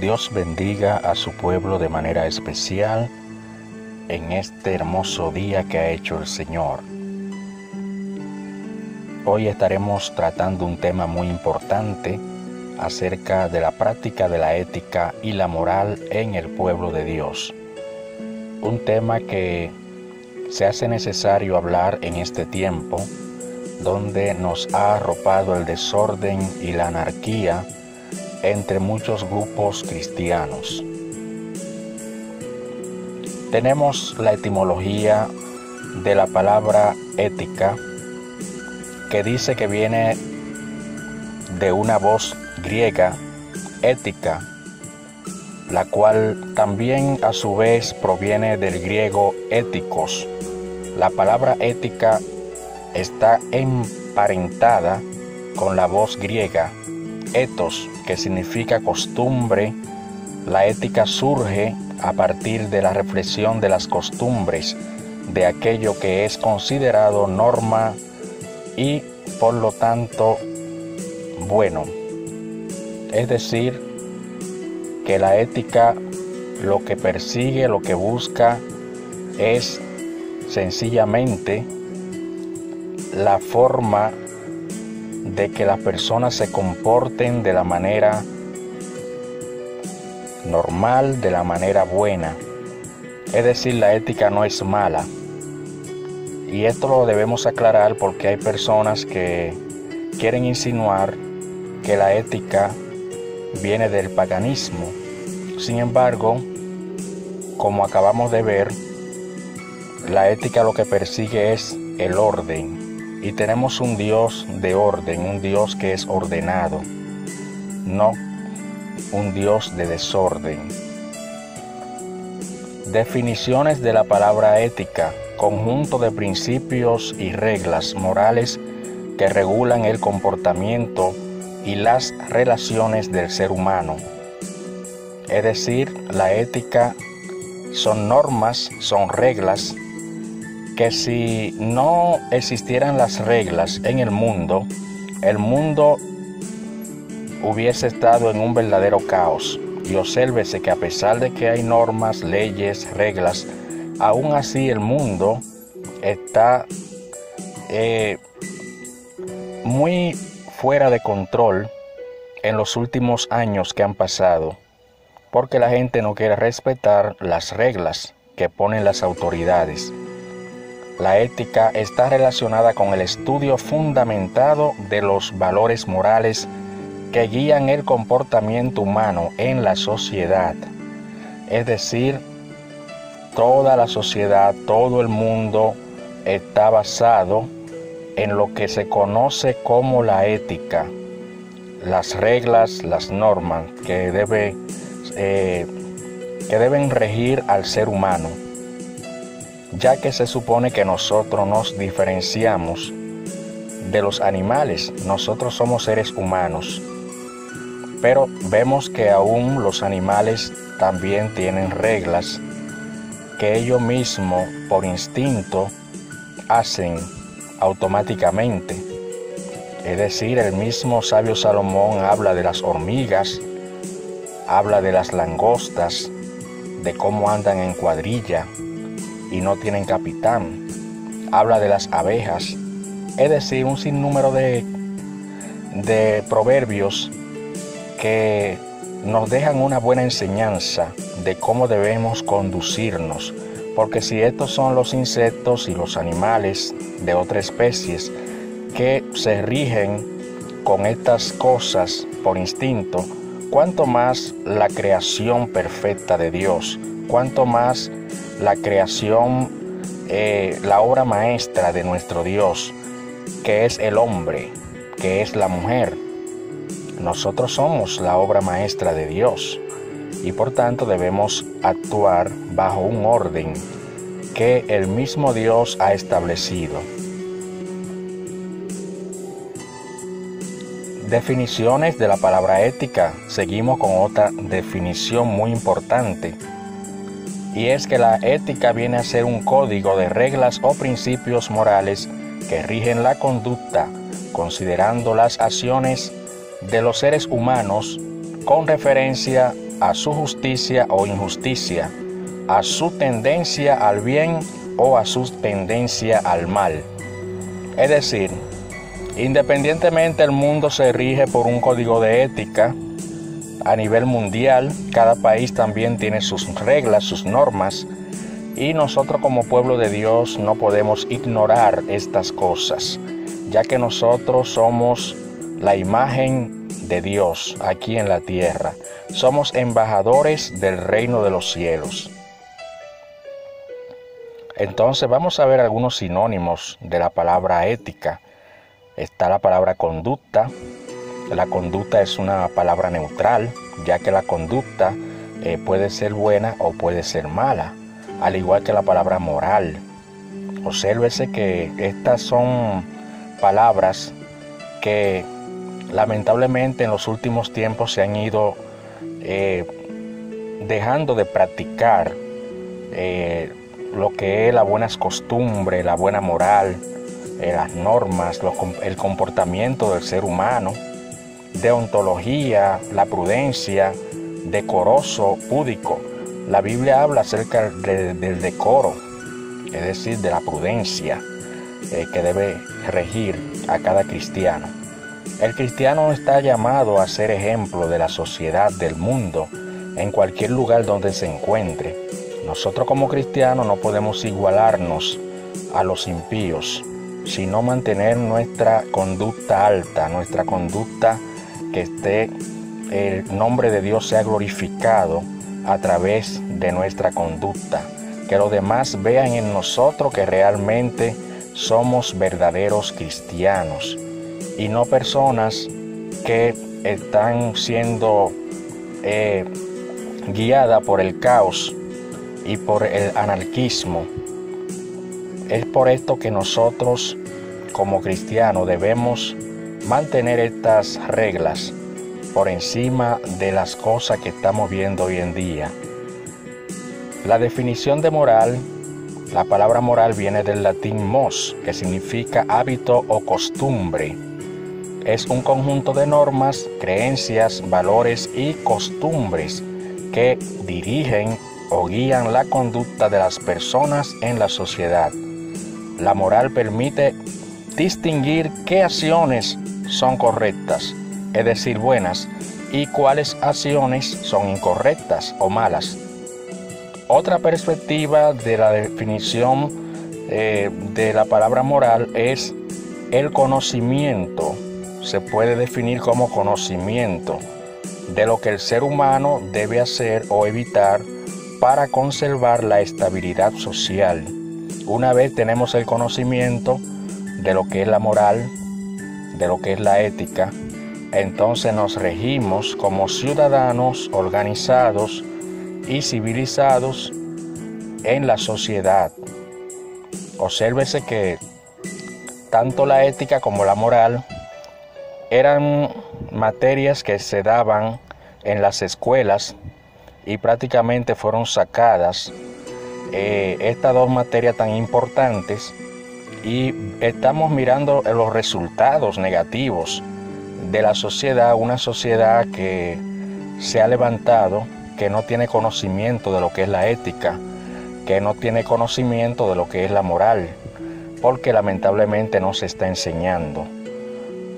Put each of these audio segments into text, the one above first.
Dios bendiga a su pueblo de manera especial en este hermoso día que ha hecho el Señor. Hoy estaremos tratando un tema muy importante acerca de la práctica de la ética y la moral en el pueblo de Dios. Un tema que se hace necesario hablar en este tiempo, donde nos ha arropado el desorden y la anarquía entre muchos grupos cristianos. Tenemos la etimología de la palabra ética, que dice que viene de una voz griega, ética, la cual también a su vez proviene del griego éticos. La palabra ética está emparentada con la voz griega ethos, que significa costumbre. La ética surge a partir de la reflexión de las costumbres, de aquello que es considerado norma y por lo tanto bueno. Es decir, que la ética lo que persigue, lo que busca es sencillamente la forma de que las personas se comporten de la manera normal, de la manera buena. Es decir, la ética no es mala. Y esto lo debemos aclarar porque hay personas que quieren insinuar que la ética viene del paganismo. Sin embargo, como acabamos de ver, la ética lo que persigue es el orden. Y tenemos un Dios de orden, un Dios que es ordenado, no un Dios de desorden. Definiciones de la palabra ética: conjunto de principios y reglas morales que regulan el comportamiento y las relaciones del ser humano. Es decir, la ética son normas, son reglas, que si no existieran las reglas en el mundo hubiese estado en un verdadero caos. Y obsérvese que a pesar de que hay normas, leyes, reglas, aún así el mundo está muy fuera de control en los últimos años que han pasado, porque la gente no quiere respetar las reglas que ponen las autoridades. La ética está relacionada con el estudio fundamentado de los valores morales que guían el comportamiento humano en la sociedad. Es decir, toda la sociedad, todo el mundo está basado en lo que se conoce como la ética, las reglas, las normas que deben regir al ser humano, ya que se supone que nosotros nos diferenciamos de los animales. Nosotros somos seres humanos, pero vemos que aún los animales también tienen reglas que ellos mismos por instinto hacen automáticamente. Es decir, el mismo sabio Salomón habla de las hormigas, habla de las langostas, de cómo andan en cuadrilla y no tienen capitán. Habla de las abejas. Es decir, un sinnúmero de proverbios que nos dejan una buena enseñanza de cómo debemos conducirnos. Porque si estos son los insectos y los animales de otras especies que se rigen con estas cosas por instinto, cuánto más la creación perfecta de Dios, cuánto más la creación, la obra maestra de nuestro Dios, que es el hombre, que es la mujer. Nosotros somos la obra maestra de Dios y por tanto debemos actuar bajo un orden que el mismo Dios ha establecido. Definiciones de la palabra ética. Seguimos con otra definición muy importante, y es que la ética viene a ser un código de reglas o principios morales que rigen la conducta, considerando las acciones de los seres humanos con referencia a su justicia o injusticia, a su tendencia al bien o a su tendencia al mal. Es decir, independientemente el mundo se rige por un código de ética a nivel mundial, cada país también tiene sus reglas, sus normas, y nosotros como pueblo de Dios no podemos ignorar estas cosas, ya que nosotros somos la imagen de Dios aquí en la tierra. Somos embajadores del reino de los cielos. Entonces vamos a ver algunos sinónimos de la palabra ética. Está la palabra conducta. La conducta es una palabra neutral, ya que la conducta puede ser buena o puede ser mala, al igual que la palabra moral. Obsérvese que estas son palabras que lamentablemente en los últimos tiempos se han ido dejando de practicar lo que es las buenas costumbres, la buena moral, las normas, el comportamiento del ser humano, deontología, la prudencia, decoroso, púdico. La Biblia habla acerca del decoro, es decir, de la prudencia que debe regir a cada cristiano. El cristiano está llamado a ser ejemplo de la sociedad, del mundo, en cualquier lugar donde se encuentre. Nosotros como cristianos no podemos igualarnos a los impíos, sino mantener nuestra conducta alta, nuestra conducta que el nombre de Dios sea glorificado a través de nuestra conducta, que los demás vean en nosotros que realmente somos verdaderos cristianos y no personas que están siendo guiadas por el caos y por el anarquismo. Es por esto que nosotros como cristianos debemos mantener estas reglas por encima de las cosas que estamos viendo hoy en día. La definición de moral, la palabra moral viene del latín mos, que significa hábito o costumbre. Es un conjunto de normas, creencias, valores y costumbres que dirigen o guían la conducta de las personas en la sociedad. La moral permite distinguir qué acciones son correctas, es decir, buenas, y cuáles acciones son incorrectas o malas. Otra perspectiva de la definición de la palabra moral es el conocimiento. Se puede definir como conocimiento de lo que el ser humano debe hacer o evitar para conservar la estabilidad social. Una vez tenemos el conocimiento de lo que es la moral, de lo que es la ética, entonces nos regimos como ciudadanos organizados y civilizados en la sociedad. Obsérvese que tanto la ética como la moral eran materias que se daban en las escuelas y prácticamente fueron sacadas estas dos materias tan importantes, y estamos mirando los resultados negativos de la sociedad, una sociedad que se ha levantado, que no tiene conocimiento de lo que es la ética, que no tiene conocimiento de lo que es la moral, porque lamentablemente no se está enseñando,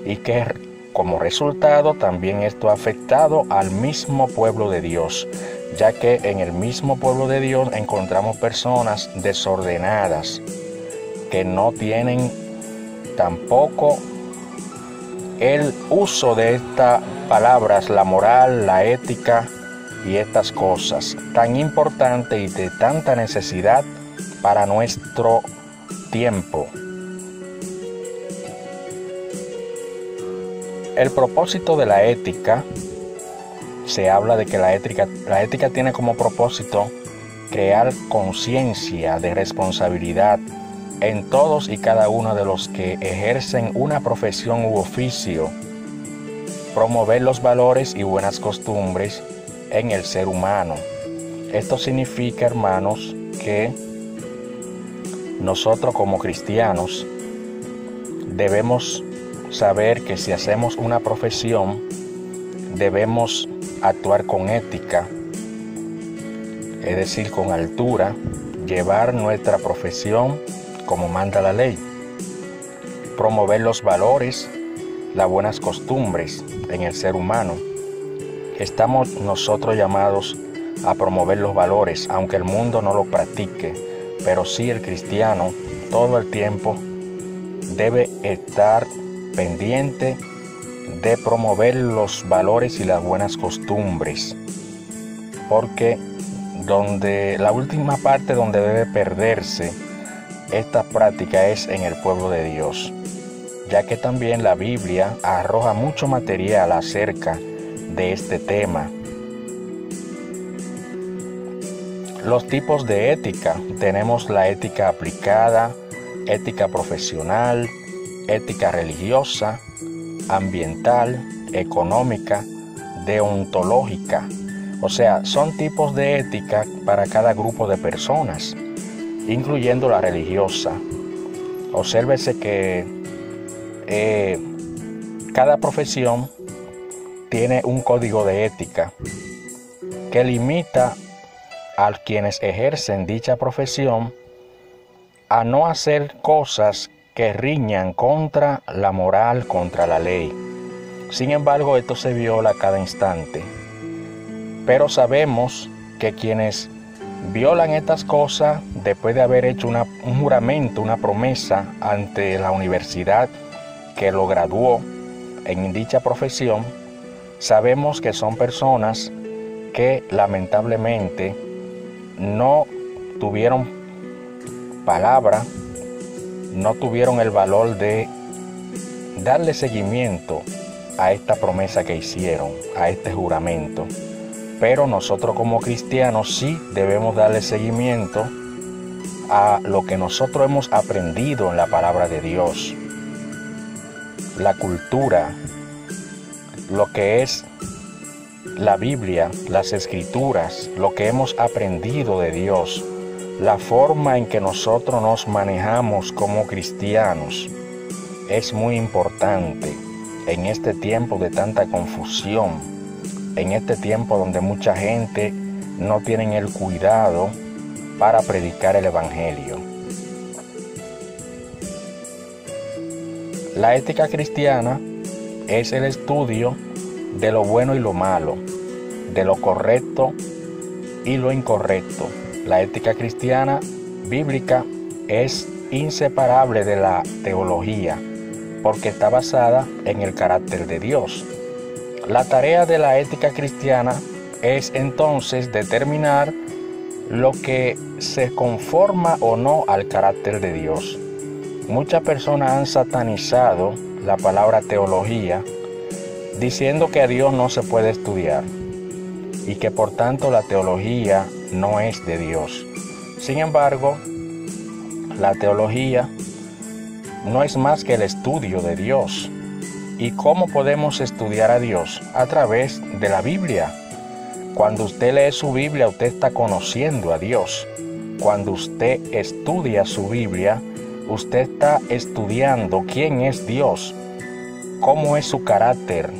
y que como resultado también esto ha afectado al mismo pueblo de Dios, ya que en el mismo pueblo de Dios encontramos personas desordenadas que no tienen tampoco el uso de estas palabras, la moral, la ética y estas cosas tan importantes y de tanta necesidad para nuestro tiempo. El propósito de la ética, se habla de que la ética tiene como propósito crear conciencia de responsabilidad en todos y cada uno de los que ejercen una profesión u oficio, promover los valores y buenas costumbres en el ser humano. Esto significa, hermanos, que nosotros como cristianos debemos saber que si hacemos una profesión, debemos actuar con ética, es decir, con altura, llevar nuestra profesión como manda la ley, promover los valores, las buenas costumbres en el ser humano. Estamos nosotros llamados a promover los valores, aunque el mundo no lo practique, pero sí el cristiano todo el tiempo debe estar pendiente de promover los valores y las buenas costumbres, porque la última parte donde debe perderse esta práctica es en el pueblo de Dios, ya que también la Biblia arroja mucho material acerca de este tema. Los tipos de ética: tenemos la ética aplicada, ética profesional, ética religiosa, ambiental, económica, deontológica. O sea, son tipos de ética para cada grupo de personas, incluyendo la religiosa. Obsérvese que cada profesión tiene un código de ética que limita a quienes ejercen dicha profesión a no hacer cosas que riñan contra la moral, contra la ley. Sin embargo, esto se viola a cada instante. Pero sabemos que quienes violan estas cosas, después de haber hecho un juramento, una promesa ante la universidad que lo graduó en dicha profesión, sabemos que son personas que lamentablemente no tuvieron palabra, no tuvieron el valor de darle seguimiento a esta promesa que hicieron, a este juramento. Pero nosotros como cristianos sí debemos darle seguimiento a lo que nosotros hemos aprendido en la palabra de Dios. La cultura, lo que es la Biblia, las Escrituras, lo que hemos aprendido de Dios, la forma en que nosotros nos manejamos como cristianos, es muy importante en este tiempo de tanta confusión, en este tiempo donde mucha gente no tiene el cuidado para predicar el Evangelio. La ética cristiana es el estudio de lo bueno y lo malo, de lo correcto y lo incorrecto. La ética cristiana bíblica es inseparable de la teología, porque está basada en el carácter de Dios. La tarea de la ética cristiana es entonces determinar lo que se conforma o no al carácter de Dios. Muchas personas han satanizado la palabra teología, diciendo que a Dios no se puede estudiar y que por tanto la teología no es de Dios. Sin embargo, la teología no es más que el estudio de Dios. ¿Y cómo podemos estudiar a Dios? A través de la Biblia. Cuando usted lee su Biblia, usted está conociendo a Dios. Cuando usted estudia su Biblia, usted está estudiando quién es Dios, cómo es su carácter,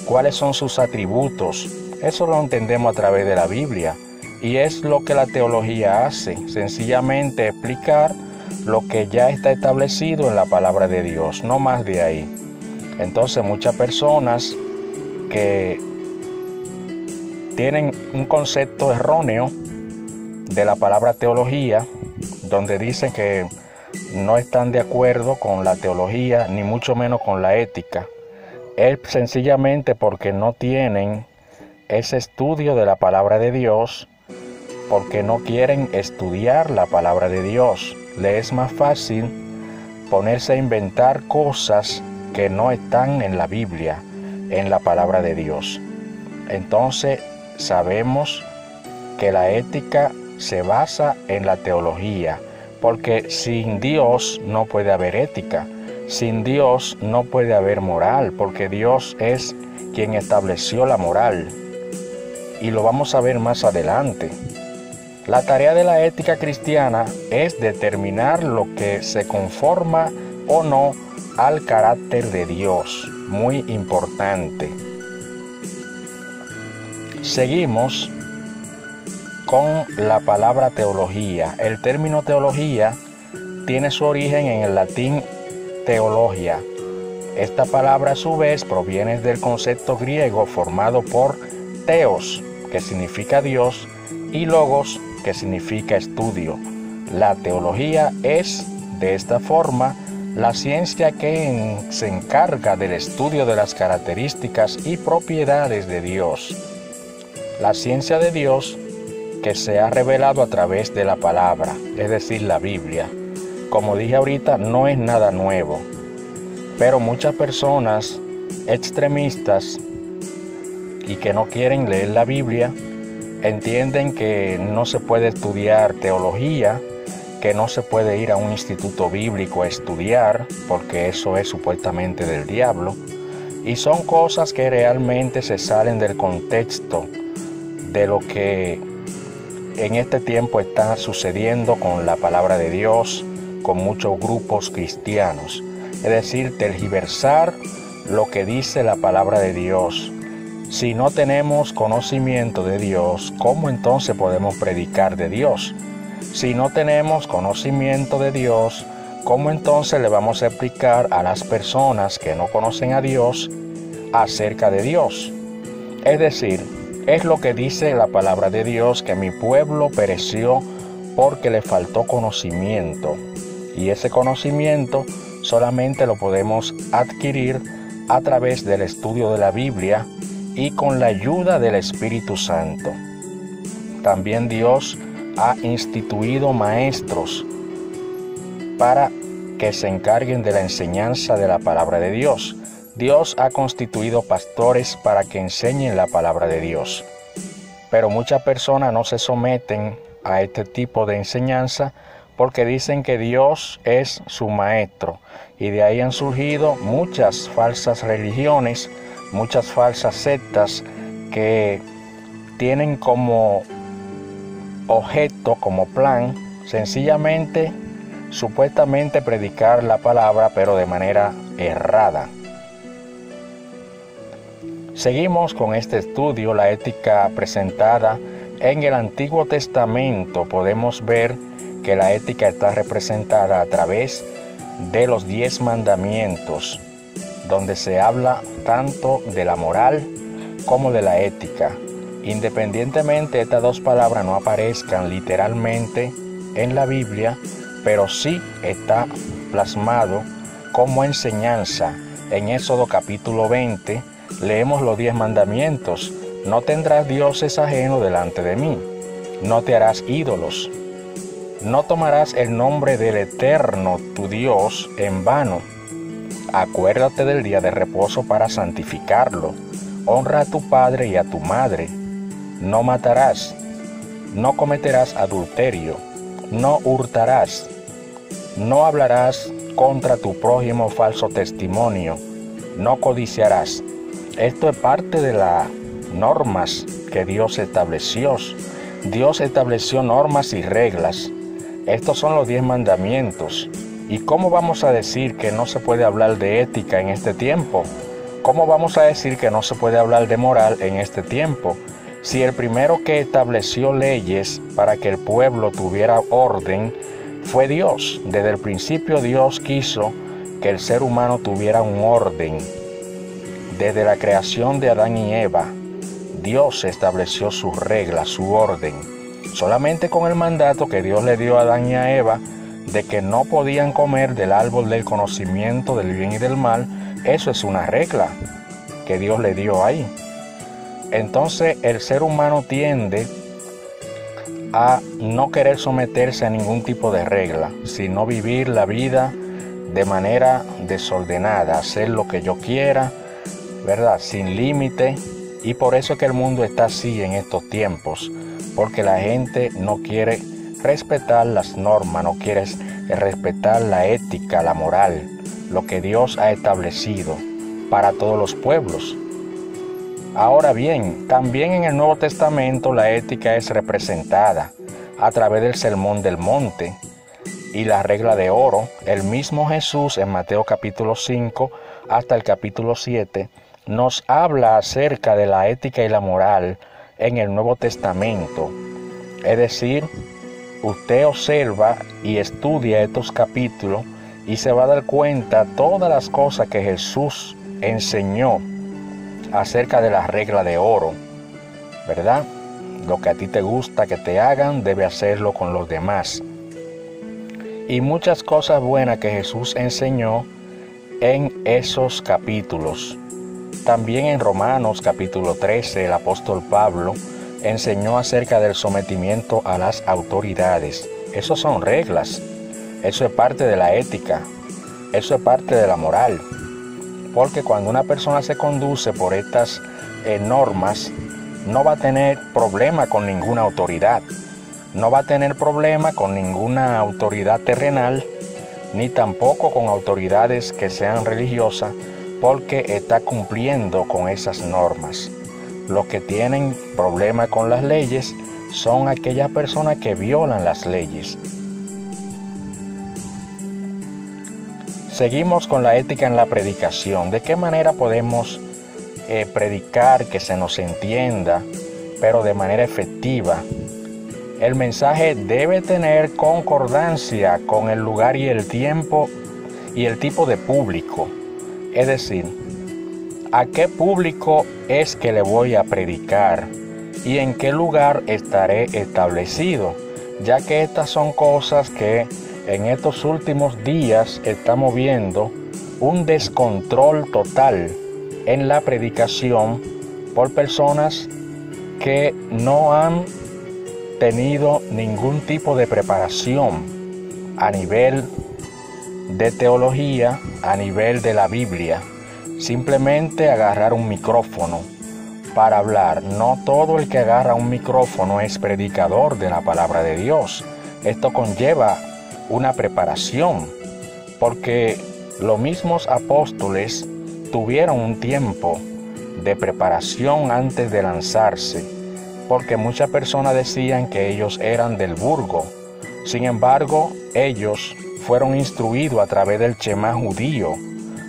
cuáles son sus atributos. Eso lo entendemos a través de la Biblia. Y es lo que la teología hace, sencillamente explicar lo que ya está establecido en la palabra de Dios, no más de ahí. Entonces muchas personas que tienen un concepto erróneo de la palabra teología, donde dicen que no están de acuerdo con la teología, ni mucho menos con la ética, es sencillamente porque no tienen ese estudio de la palabra de Dios, porque no quieren estudiar la palabra de Dios. Les es más fácil ponerse a inventar cosas que no están en la Biblia, en la palabra de Dios. Entonces sabemos que la ética se basa en la teología, porque sin Dios no puede haber ética, sin Dios no puede haber moral, porque Dios es quien estableció la moral, y lo vamos a ver más adelante. La tarea de la ética cristiana es determinar lo que se conforma o no al carácter de Dios, muy importante. Seguimos con la palabra teología. El término teología tiene su origen en el latín teologia. Esta palabra a su vez proviene del concepto griego formado por theos, que significa Dios, y logos, que significa estudio. La teología es, de esta forma, la ciencia que se encarga del estudio de las características y propiedades de Dios. La ciencia de Dios que se ha revelado a través de la palabra, es decir, la Biblia. Como dije ahorita, no es nada nuevo, pero muchas personas extremistas y que no quieren leer la Biblia entienden que no se puede estudiar teología, que no se puede ir a un instituto bíblico a estudiar, porque eso es supuestamente del diablo, y son cosas que realmente se salen del contexto de lo que en este tiempo está sucediendo con la palabra de Dios, con muchos grupos cristianos. Es decir, tergiversar lo que dice la palabra de Dios. Si no tenemos conocimiento de Dios, ¿cómo entonces podemos predicar de Dios? Si no tenemos conocimiento de Dios, ¿cómo entonces le vamos a explicar a las personas que no conocen a Dios acerca de Dios? Es decir, es lo que dice la palabra de Dios, que mi pueblo pereció porque le faltó conocimiento. Y ese conocimiento solamente lo podemos adquirir a través del estudio de la Biblia y con la ayuda del Espíritu Santo. También Dios ha instituido maestros para que se encarguen de la enseñanza de la palabra de Dios. Dios ha constituido pastores para que enseñen la palabra de Dios. Pero muchas personas no se someten a este tipo de enseñanza porque dicen que Dios es su maestro. Y de ahí han surgido muchas falsas religiones, muchas falsas sectas que tienen como objeto, como plan, sencillamente, supuestamente predicar la palabra, pero de manera errada. Seguimos con este estudio, la ética presentada en el Antiguo Testamento. Podemos ver que la ética está representada a través de los 10 mandamientos, donde se habla tanto de la moral como de la ética. Independientemente estas dos palabras no aparezcan literalmente en la Biblia, pero sí está plasmado como enseñanza. En Éxodo capítulo 20 leemos los 10 mandamientos. No tendrás dioses ajenos delante de mí. No te harás ídolos. No tomarás el nombre del Eterno, tu Dios, en vano. Acuérdate del día de reposo para santificarlo. Honra a tu padre y a tu madre. No matarás. No cometerás adulterio. No hurtarás. No hablarás contra tu prójimo falso testimonio. No codiciarás. Esto es parte de las normas que Dios estableció. Dios estableció normas y reglas. Estos son los 10 mandamientos. ¿Y cómo vamos a decir que no se puede hablar de ética en este tiempo? ¿Cómo vamos a decir que no se puede hablar de moral en este tiempo? Si el primero que estableció leyes para que el pueblo tuviera orden fue Dios. Desde el principio Dios quiso que el ser humano tuviera un orden. Desde la creación de Adán y Eva, Dios estableció sus reglas, su orden. Solamente con el mandato que Dios le dio a Adán y a Eva de que no podían comer del árbol del conocimiento del bien y del mal, eso es una regla que Dios le dio ahí. Entonces el ser humano tiende a no querer someterse a ningún tipo de regla, sino vivir la vida de manera desordenada, hacer lo que yo quiera, ¿verdad? Sin límite. Y por eso es que el mundo está así en estos tiempos, porque la gente no quiere respetar las normas, no quiere respetar la ética, la moral, lo que Dios ha establecido para todos los pueblos. Ahora bien, también en el Nuevo Testamento la ética es representada a través del Sermón del Monte y la regla de oro. El mismo Jesús en Mateo capítulo 5 hasta el capítulo 7 nos habla acerca de la ética y la moral en el Nuevo Testamento. Es decir, usted observa y estudia estos capítulos y se va a dar cuenta todas las cosas que Jesús enseñó acerca de la regla de oro, ¿verdad? Lo que a ti te gusta que te hagan, debe hacerlo con los demás. Y muchas cosas buenas que Jesús enseñó en esos capítulos. También en Romanos capítulo 13, el apóstol Pablo enseñó acerca del sometimiento a las autoridades. Esas son reglas, eso es parte de la ética, eso es parte de la moral. Porque cuando una persona se conduce por estas normas, no va a tener problema con ninguna autoridad, no va a tener problema con ninguna autoridad terrenal, ni tampoco con autoridades que sean religiosas, porque está cumpliendo con esas normas. Los que tienen problema con las leyes son aquellas personas que violan las leyes. Seguimos con la ética en la predicación. ¿De qué manera podemos predicar que se nos entienda, pero de manera efectiva? El mensaje debe tener concordancia con el lugar y el tiempo y el tipo de público. Es decir, ¿a qué público es que le voy a predicar? ¿Y en qué lugar estaré establecido? Ya que estas son cosas que en estos últimos días estamos viendo un descontrol total en la predicación por personas que no han tenido ningún tipo de preparación a nivel de teología, a nivel de la Biblia. Simplemente agarrar un micrófono para hablar. No todo el que agarra un micrófono es predicador de la palabra de Dios. Esto conlleva una preparación, porque los mismos apóstoles tuvieron un tiempo de preparación antes de lanzarse, porque muchas personas decían que ellos eran del burgo. Sin embargo, ellos fueron instruidos a través del Shema judío,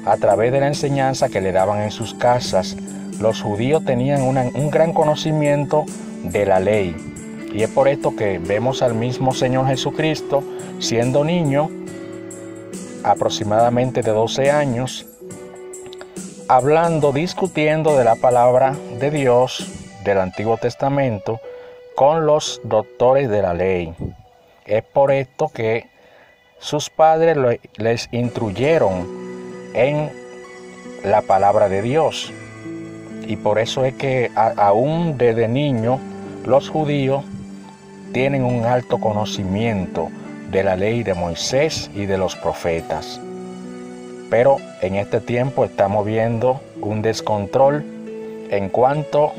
a través de la enseñanza que le daban en sus casas. Los judíos tenían un gran conocimiento de la ley. Y es por esto que vemos al mismo Señor Jesucristo, siendo niño, aproximadamente de 12 años, hablando, discutiendo de la palabra de Dios, del Antiguo Testamento, con los doctores de la ley. Es por esto que sus padres les instruyeron en la palabra de Dios. Y por eso es que aún desde niño los judíos tienen un alto conocimiento de la ley de Moisés y de los profetas. Pero en este tiempo estamos viendo un descontrol en cuanto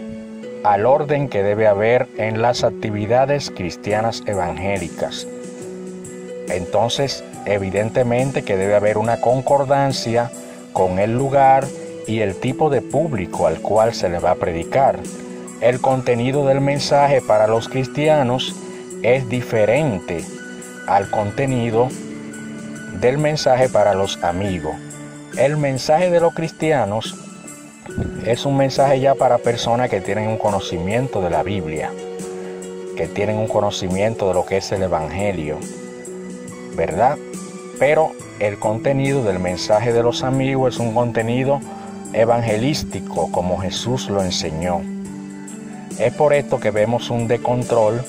al orden que debe haber en las actividades cristianas evangélicas. Entonces, evidentemente que debe haber una concordancia con el lugar y el tipo de público al cual se le va a predicar. El contenido del mensaje para los cristianos es diferente al contenido del mensaje para los amigos. El mensaje de los cristianos es un mensaje ya para personas que tienen un conocimiento de la Biblia, que tienen un conocimiento de lo que es el Evangelio, ¿verdad? Pero el contenido del mensaje de los amigos es un contenido evangelístico, como Jesús lo enseñó. Es por esto que vemos un descontrol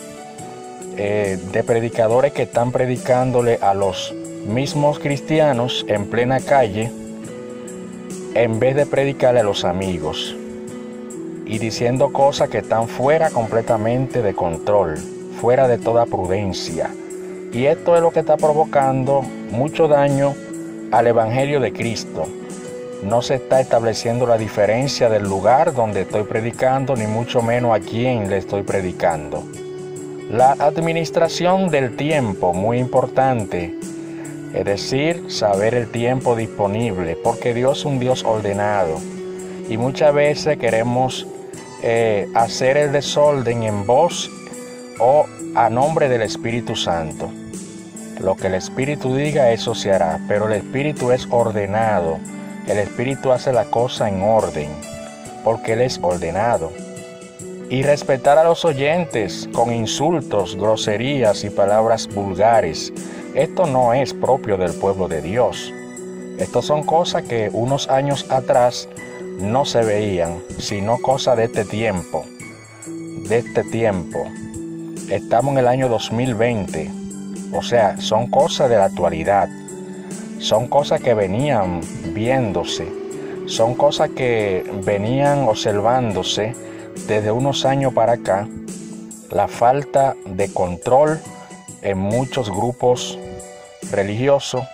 de predicadores que están predicándole a los mismos cristianos en plena calle, en vez de predicarle a los amigos, y diciendo cosas que están fuera completamente de control, fuera de toda prudencia. Y esto es lo que está provocando mucho daño al Evangelio de Cristo. No se está estableciendo la diferencia del lugar donde estoy predicando, ni mucho menos a quién le estoy predicando. La administración del tiempo, muy importante, es decir, saber el tiempo disponible, porque Dios es un Dios ordenado. Y muchas veces queremos hacer el desorden en voz o a nombre del Espíritu Santo. Lo que el Espíritu diga, eso se hará, pero el Espíritu es ordenado. El Espíritu hace la cosa en orden, porque Él es ordenado. y respetar a los oyentes con insultos, groserías y palabras vulgares. Esto no es propio del pueblo de Dios. Estas son cosas que unos años atrás no se veían, sino cosas de este tiempo. Estamos en el año 2020, o sea, son cosas de la actualidad. Son cosas que venían viéndose, son cosas que venían observándose desde unos años para acá. La falta de control en muchos grupos religiosos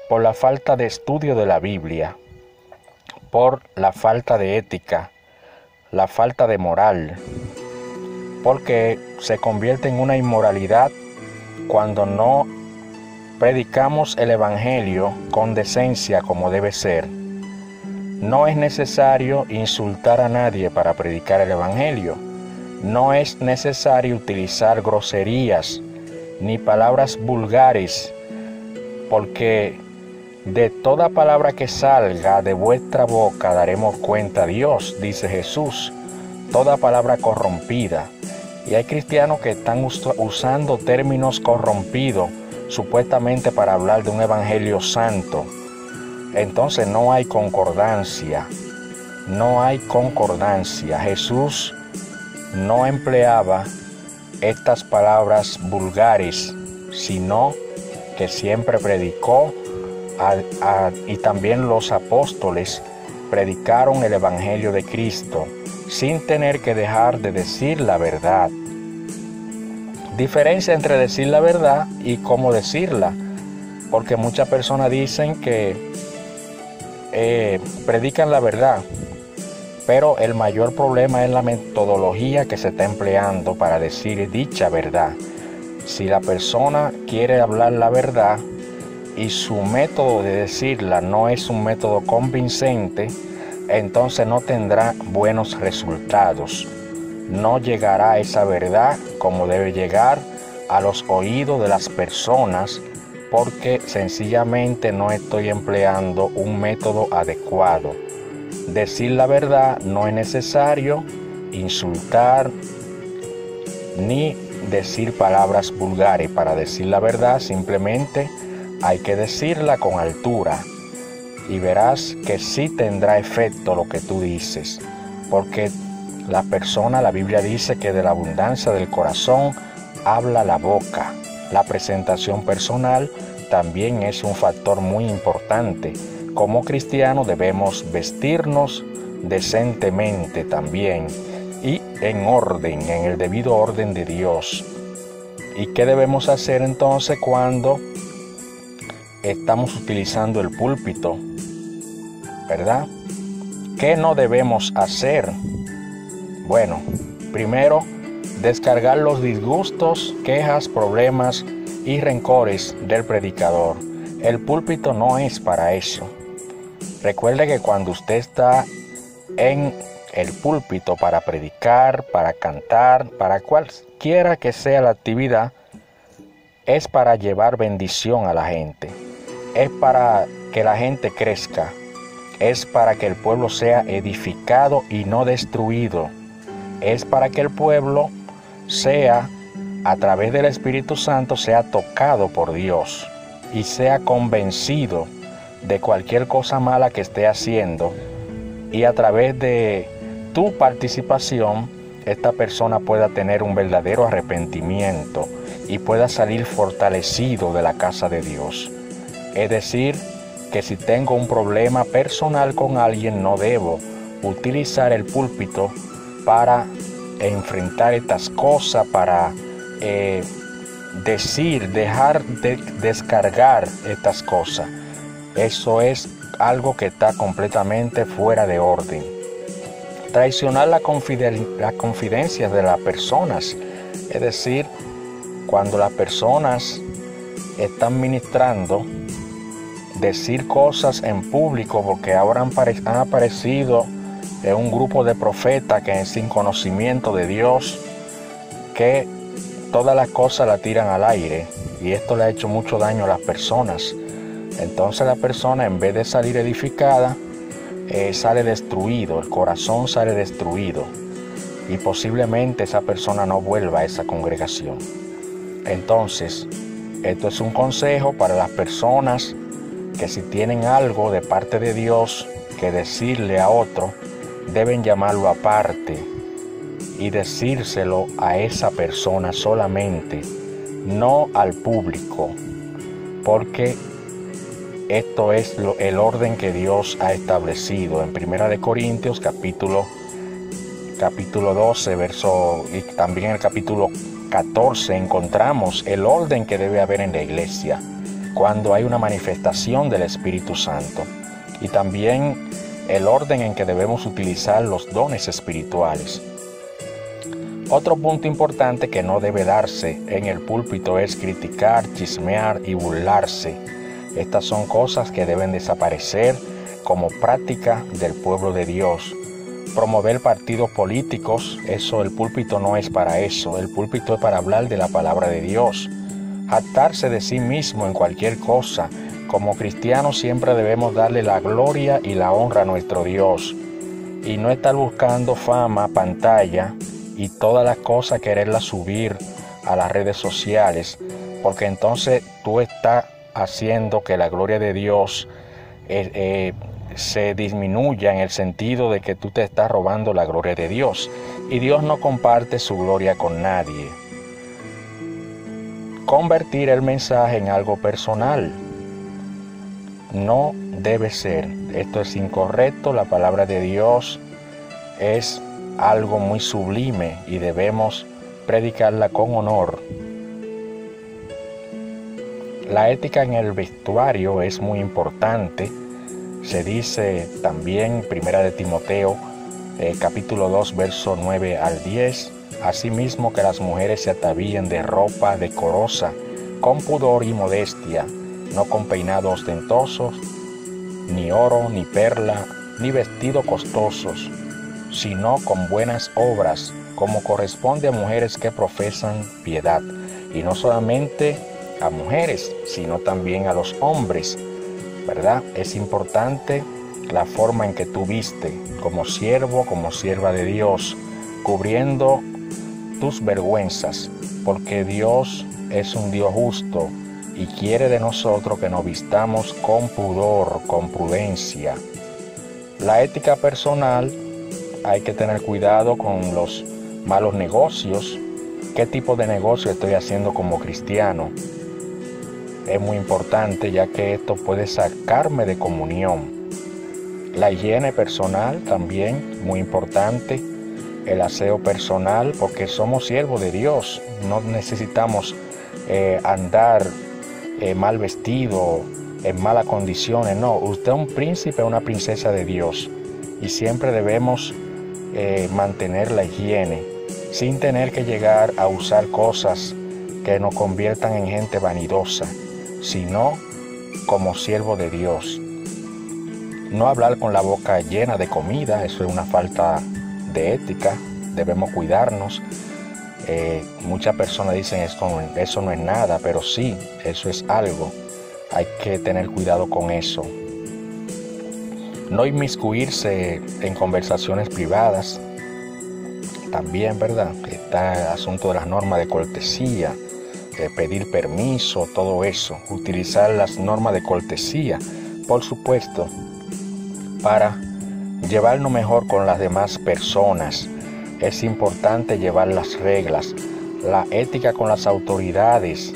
por la falta de estudio de la Biblia, por la falta de ética, la falta de moral, porque se convierte en una inmoralidad cuando no predicamos el Evangelio con decencia como debe ser. No es necesario insultar a nadie para predicar el Evangelio. No es necesario utilizar groserías ni palabras vulgares, porque de toda palabra que salga de vuestra boca daremos cuenta a Dios, dice Jesús. Toda palabra corrompida. Y hay cristianos que están usando términos corrompidos supuestamente para hablar de un evangelio santo. Entonces no hay concordancia. Jesús no empleaba estas palabras vulgares, sino que siempre predicó y también los apóstoles predicaron el evangelio de Cristo sin tener que dejar de decir la verdad. Diferencia entre decir la verdad y cómo decirla, porque muchas personas dicen que predican la verdad, pero el mayor problema es la metodología que se está empleando para decir dicha verdad. Si la persona quiere hablar la verdad y su método de decirla no es un método convincente, entonces no tendrá buenos resultados. No llegará esa verdad como debe llegar a los oídos de las personas, porque sencillamente no estoy empleando un método adecuado. Decir la verdad no es necesario insultar ni decir palabras vulgares. Para decir la verdad simplemente hay que decirla con altura y verás que sí tendrá efecto lo que tú dices, porque la Biblia dice que de la abundancia del corazón habla la boca. La presentación personal también es un factor muy importante. Como cristianos debemos vestirnos decentemente también y en orden, en el debido orden de Dios. ¿Y qué debemos hacer entonces cuando estamos utilizando el púlpito? ¿Verdad? ¿Qué no debemos hacer? Bueno, primero, descargar los disgustos, quejas, problemas y rencores del predicador. El púlpito no es para eso. Recuerde que cuando usted está en el púlpito para predicar, para cantar, para cualquiera que sea la actividad, es para llevar bendición a la gente. Es para que la gente crezca. Es para que el pueblo sea edificado y no destruido. Es para que el pueblo sea, a través del Espíritu Santo, sea tocado por Dios y sea convencido de cualquier cosa mala que esté haciendo, y a través de tu participación esta persona pueda tener un verdadero arrepentimiento y pueda salir fortalecido de la casa de Dios. Es decir, que si tengo un problema personal con alguien, no debo utilizar el púlpito para enfrentar estas cosas, para dejar de descargar estas cosas. Eso es algo que está completamente fuera de orden. Traicionar la confidencia de las personas, es decir, cuando las personas están ministrando, decir cosas en público, porque ahora han aparecido un grupo de profetas que sin conocimiento de Dios, que todas las cosas la tiran al aire, y esto le ha hecho mucho daño a las personas. Entonces la persona, en vez de salir edificada, sale destruido, el corazón sale destruido. y posiblemente esa persona no vuelva a esa congregación. Entonces, esto es un consejo para las personas que si tienen algo de parte de Dios que decirle a otro, deben llamarlo aparte y decírselo a esa persona solamente, no al público, porque esto es el orden que Dios ha establecido. En 1 Corintios capítulo 12, y también en el capítulo 14 encontramos el orden que debe haber en la iglesia cuando hay una manifestación del Espíritu Santo, y también el orden en que debemos utilizar los dones espirituales. Otro punto importante que no debe darse en el púlpito es criticar, chismear y burlarse. Estas son cosas que deben desaparecer como práctica del pueblo de Dios. Promover partidos políticos, el púlpito no es para eso. El púlpito es para hablar de la palabra de Dios. Jactarse de sí mismo en cualquier cosa. Como cristianos siempre debemos darle la gloria y la honra a nuestro Dios. Y no estar buscando fama, pantalla y todas las cosas, quererlas subir a las redes sociales. Porque entonces tú estás haciendo que la gloria de Dios se disminuya, en el sentido de que tú te estás robando la gloria de Dios. Y Dios no comparte su gloria con nadie. Convertir el mensaje en algo personal no debe ser. Esto es incorrecto. La palabra de Dios es algo muy sublime y debemos predicarla con honor. La ética en el vestuario es muy importante. Se dice también, 1 Timoteo, capítulo 2, verso 9 al 10, asimismo que las mujeres se atavíen de ropa decorosa, con pudor y modestia, no con peinados ostentosos, ni oro, ni perla, ni vestidos costosos, sino con buenas obras, como corresponde a mujeres que profesan piedad, y no solamente a mujeres, sino también a los hombres, ¿verdad? Es importante la forma en que tú viste como siervo, como sierva de Dios, cubriendo tus vergüenzas, porque Dios es un Dios justo y quiere de nosotros que nos vistamos con pudor, con prudencia. La ética personal, hay que tener cuidado con los malos negocios. ¿Qué tipo de negocio estoy haciendo como cristiano? Es muy importante, ya que esto puede sacarme de comunión. La higiene personal también, muy importante. El aseo personal, porque somos siervos de Dios. No necesitamos andar mal vestido, en malas condiciones. No, usted es un príncipe, una princesa de Dios. Y siempre debemos mantener la higiene, sin tener que llegar a usar cosas que nos conviertan en gente vanidosa, sino como siervo de Dios. No hablar con la boca llena de comida, eso es una falta de ética. Debemos cuidarnos. Muchas personas dicen eso no es nada, pero sí, eso es algo. Hay que tener cuidado con eso. No inmiscuirse en conversaciones privadas. También, ¿verdad? Está el asunto de las normas de cortesía, pedir permiso, todo eso. Utilizar las normas de cortesía, por supuesto, para llevarnos mejor con las demás personas. Es importante llevar las reglas, la ética con las autoridades,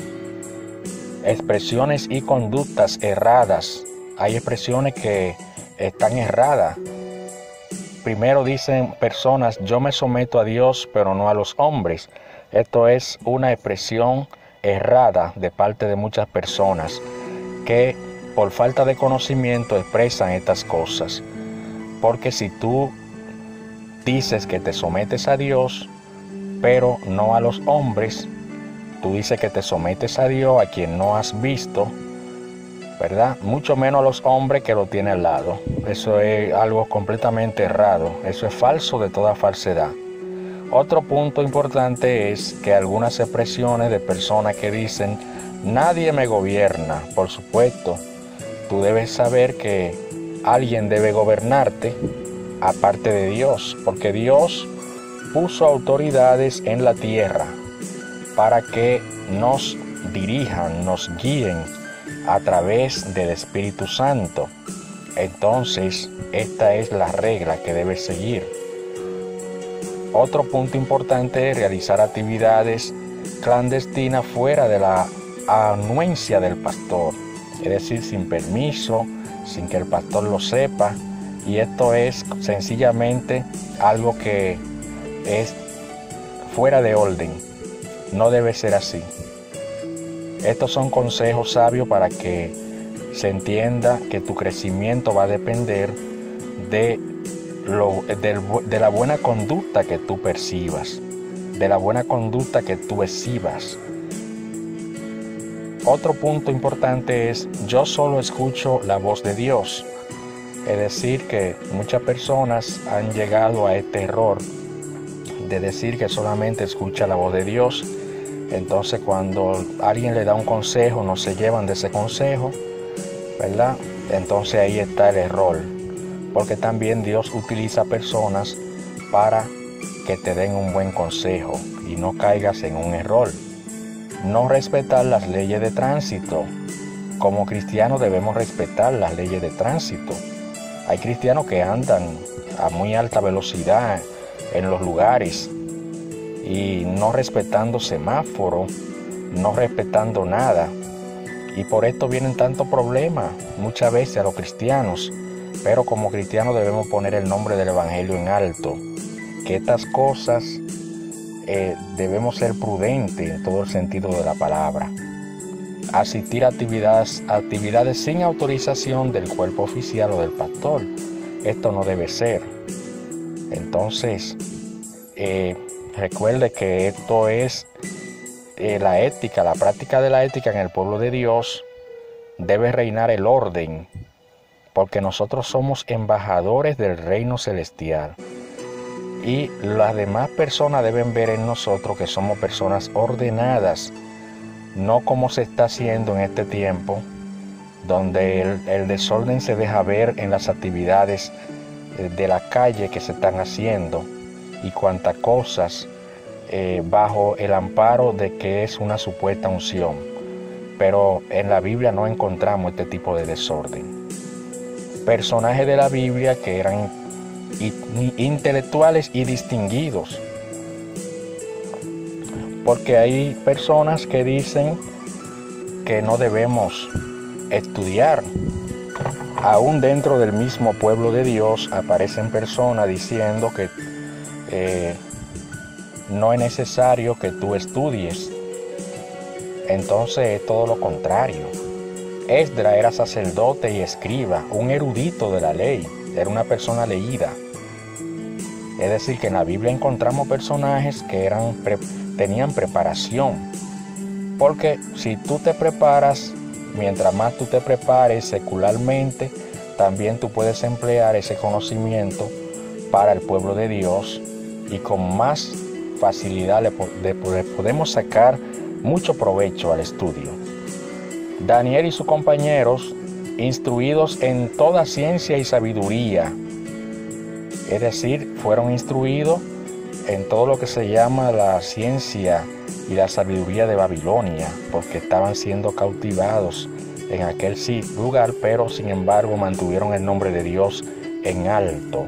expresiones y conductas erradas. Hay expresiones que están erradas. Primero dicen personas, yo me someto a Dios, pero no a los hombres. Esto es una expresión errada de parte de muchas personas que por falta de conocimiento expresan estas cosas. Porque si tú dices que te sometes a Dios, pero no a los hombres, tú dices que te sometes a Dios, a quien no has visto, ¿verdad? Mucho menos a los hombres que lo tiene al lado. Eso es algo completamente errado. Eso es falso de toda falsedad. Otro punto importante es que algunas expresiones de personas que dicen, nadie me gobierna. Por supuesto, tú debes saber que alguien debe gobernarte aparte de Dios, porque Dios puso autoridades en la tierra para que nos dirijan, nos guíen a través del Espíritu Santo. Entonces, esta es la regla que debes seguir. Otro punto importante es realizar actividades clandestinas fuera de la anuencia del pastor, es decir, sin permiso, sin que el pastor lo sepa, y esto es sencillamente algo que es fuera de orden. No debe ser así. Estos son consejos sabios para que se entienda que tu crecimiento va a depender de la buena conducta que tú percibas, de la buena conducta que tú exhibas. Otro punto importante es: yo solo escucho la voz de Dios. Es decir, que muchas personas han llegado a este error de decir que solamente escucha la voz de Dios. Entonces, cuando alguien le da un consejo, no se llevan de ese consejo, ¿verdad? Entonces ahí está el error, porque también Dios utiliza personas para que te den un buen consejo y no caigas en un error. No respetar las leyes de tránsito. Como cristianos debemos respetar las leyes de tránsito. Hay cristianos que andan a muy alta velocidad en los lugares y no respetando semáforo, no respetando nada. Y por esto vienen tantos problemas muchas veces a los cristianos. Pero como cristianos debemos poner el nombre del Evangelio en alto. Que estas cosas debemos ser prudentes en todo el sentido de la palabra. Asistir a actividades sin autorización del cuerpo oficial o del pastor. Esto no debe ser. Entonces, recuerde que esto es la ética, la práctica de la ética en el pueblo de Dios. Debe reinar el orden, porque nosotros somos embajadores del reino celestial. Y las demás personas deben ver en nosotros que somos personas ordenadas, no como se está haciendo en este tiempo, donde el desorden se deja ver en las actividades de la calle que se están haciendo y cuantas cosas bajo el amparo de que es una supuesta unción. Pero en la Biblia no encontramos este tipo de desorden. Personajes de la Biblia que eran intelectuales y distinguidos, porque hay personas que dicen que no debemos estudiar. Aún dentro del mismo pueblo de Dios aparecen personas diciendo que no es necesario que tú estudies. Entonces es todo lo contrario. Esdras era sacerdote y escriba, un erudito de la ley, era una persona leída. Es decir, que en la Biblia encontramos personajes que tenían preparación. Porque si tú te preparas, mientras más tú te prepares secularmente, también tú puedes emplear ese conocimiento para el pueblo de Dios y con más facilidad podemos sacar mucho provecho al estudio. Daniel y sus compañeros, instruidos en toda ciencia y sabiduría, es decir, fueron instruidos en todo lo que se llama la ciencia y la sabiduría de Babilonia, porque estaban siendo cautivados en aquel lugar, pero sin embargo mantuvieron el nombre de Dios en alto.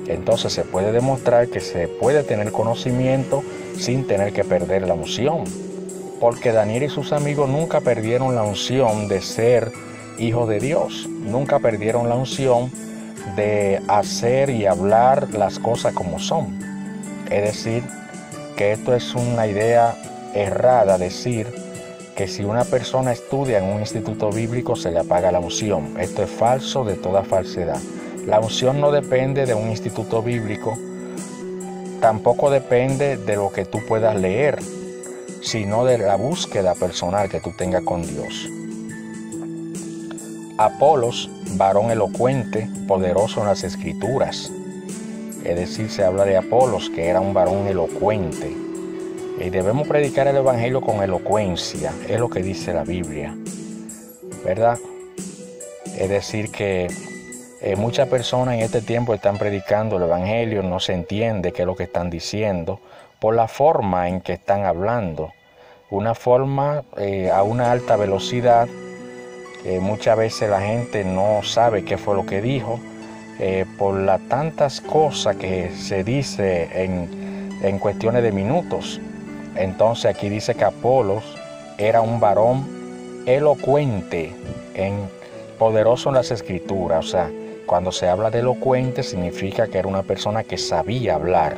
Entonces se puede demostrar que se puede tener conocimiento sin tener que perder la unción, porque Daniel y sus amigos nunca perdieron la unción de ser hijos de Dios, nunca perdieron la unción de hacer y hablar las cosas como son. Es decir, que esto es una idea errada, decir que si una persona estudia en un instituto bíblico se le apaga la unción. Esto es falso de toda falsedad. La unción no depende de un instituto bíblico, tampoco depende de lo que tú puedas leer, sino de la búsqueda personal que tú tengas con Dios. Apolos, varón elocuente, poderoso en las escrituras. Es decir, se habla de Apolos, que era un varón elocuente. Y debemos predicar el evangelio con elocuencia, es lo que dice la Biblia, ¿verdad? Es decir, que Muchas personas en este tiempo están predicando el evangelio, no se entiende qué es lo que están diciendo por la forma en que están hablando. Una forma a una alta velocidad. Muchas veces la gente no sabe qué fue lo que dijo por las tantas cosas que se dice en cuestiones de minutos. Entonces aquí dice que Apolos era un varón elocuente, poderoso en las escrituras. O sea, cuando se habla de elocuente significa que era una persona que sabía hablar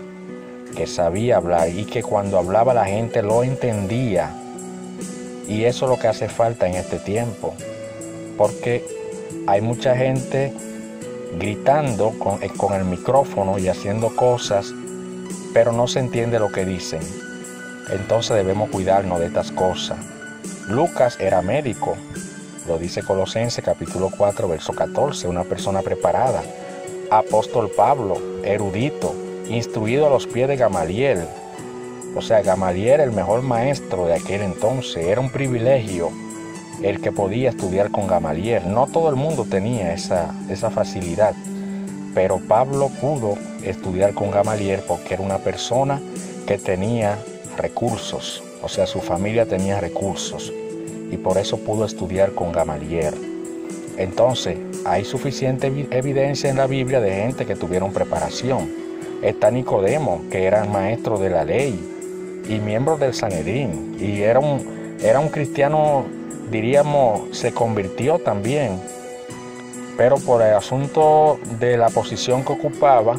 y que cuando hablaba la gente lo entendía. Y eso es lo que hace falta en este tiempo, porque hay mucha gente gritando con el micrófono y haciendo cosas, pero no se entiende lo que dicen. Entonces debemos cuidarnos de estas cosas. Lucas era médico, lo dice Colosenses capítulo 4, verso 14, una persona preparada. Apóstol Pablo, erudito, instruido a los pies de Gamaliel. O sea, Gamaliel, el mejor maestro de aquel entonces, era un privilegio el que podía estudiar con Gamaliel. No todo el mundo tenía esa facilidad, pero Pablo pudo estudiar con Gamaliel porque era una persona que tenía recursos, o sea, su familia tenía recursos y por eso pudo estudiar con Gamaliel. Entonces, hay suficiente evidencia en la Biblia de gente que tuvieron preparación. Está Nicodemo, que era maestro de la ley y miembro del Sanedrín, y era un cristiano, diríamos, se convirtió también, pero por el asunto de la posición que ocupaba,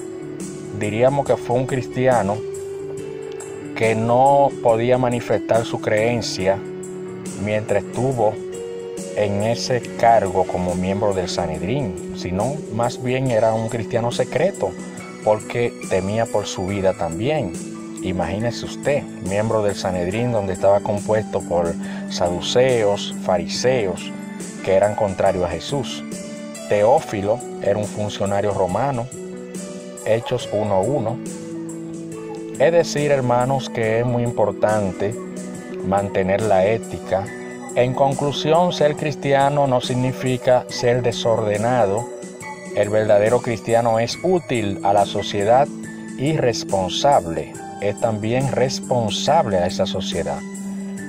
diríamos que fue un cristiano que no podía manifestar su creencia mientras estuvo en ese cargo como miembro del Sanedrín, sino más bien era un cristiano secreto, porque temía por su vida también. Imagínese usted, miembro del Sanedrín, donde estaba compuesto por saduceos, fariseos, que eran contrarios a Jesús. Teófilo era un funcionario romano, Hechos 1:1. Es decir, hermanos, que es muy importante mantener la ética. En conclusión, ser cristiano no significa ser desordenado. El verdadero cristiano es útil a la sociedad y responsable. Es también responsable a esa sociedad.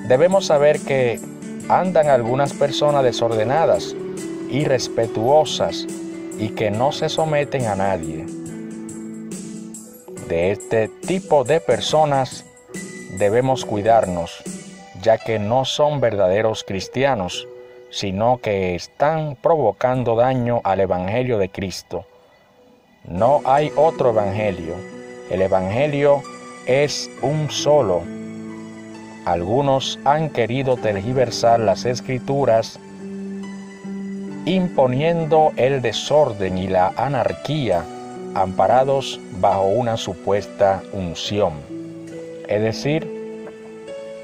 Debemos saber que andan algunas personas desordenadas, irrespetuosas y que no se someten a nadie. De este tipo de personas debemos cuidarnos, ya que no son verdaderos cristianos, sino que están provocando daño al Evangelio de Cristo. No hay otro Evangelio. El Evangelio es un solo. Algunos han querido tergiversar las Escrituras, imponiendo el desorden y la anarquía, amparados bajo una supuesta unción. Es decir,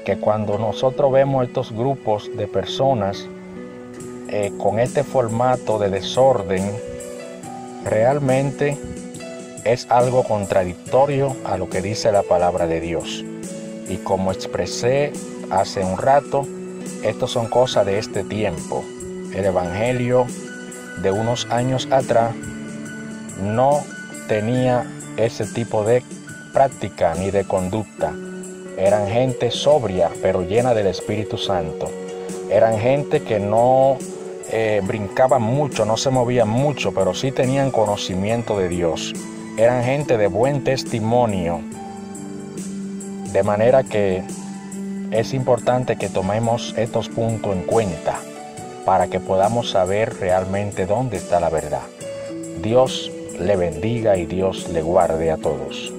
que cuando nosotros vemos estos grupos de personas con este formato de desorden, realmente es algo contradictorio a lo que dice la palabra de Dios. Y como expresé hace un rato, estas son cosas de este tiempo. El evangelio de unos años atrás no tenía ese tipo de práctica ni de conducta. Eran gente sobria, pero llena del Espíritu Santo. Eran gente que no brincaban mucho, no se movían mucho, pero sí tenían conocimiento de Dios. Eran gente de buen testimonio. De manera que es importante que tomemos estos puntos en cuenta para que podamos saber realmente dónde está la verdad. Dios le bendiga y Dios le guarde a todos.